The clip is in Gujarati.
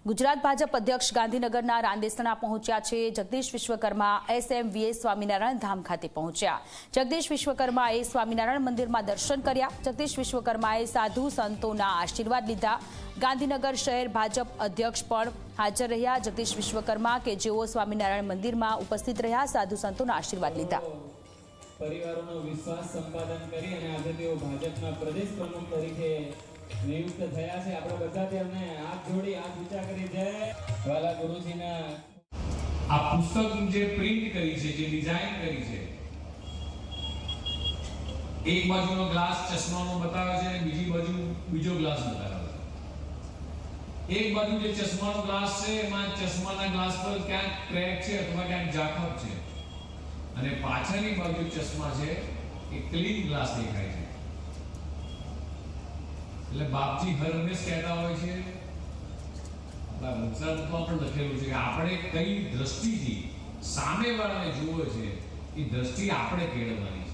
ગુજરાત ભાજપ અધ્યક્ષ ગાંધીનગરના રાંદેસણા પહોંચ્યા છે। જગદીશ વિશ્વકર્મા એસએમવીએસ સ્વામિનારાયણ ધામ ખાતે પહોંચ્યા। જગદીશ વિશ્વકર્માએ સ્વામિનારાયણ મંદિરમાં દર્શન કર્યા। જગદીશ વિશ્વકર્માએ સાધુ સંતોના આશીર્વાદ લીધા। ગાંધીનગર શહેર ભાજપ અધ્યક્ષ પણ હાજર રહ્યા। જગદીશ વિશ્વકર્મા કે જેઓ સ્વામિનારાયણ મંદિરમાં ઉપસ્થિત રહ્યા, સાધુ સંતોના આશીર્વાદ લીધા। પરિવારોનો વિશ્વાસ સંપાદન કરી અને આજે તેઓ ભાજપના પ્રદેશ પ્રમુખ તરીકે નિયુક્ત થયા છે। આપણે બધા તેમને હાથ જોડી હાથ ઊંચા કરી જય વાલા ગુરુજીના। આ પુસ્તક જે પ્રિન્ટ કરી છે, જે ડિઝાઇન કરી છે, એક બાજુનો ગ્લાસ ચશ્માનો બતાવે છે અને બીજી બાજુ બીજો ગ્લાસ બતાવે છે। એક બાજુ જે ચશ્માનો ગ્લાસ છે એમાં ચશ્માના ગ્લાસ પર ક્યાંક ક્રેક છે અથવા ક્યાંક ઝાંખપ છે અને પાછળની બાજુ ચશ્મા છે એ ક્લીન ગ્લાસ દેખાય છે। એટલે બાપજી હર હંમેશ કહેતા હોય છે, આપણા વંશાવળમાં પણ લખેલું છે કે આપણે કઈ દ્રષ્ટિથી સામેવાળાને જુએ છે એ દ્રષ્ટિ આપણે કેળવવાની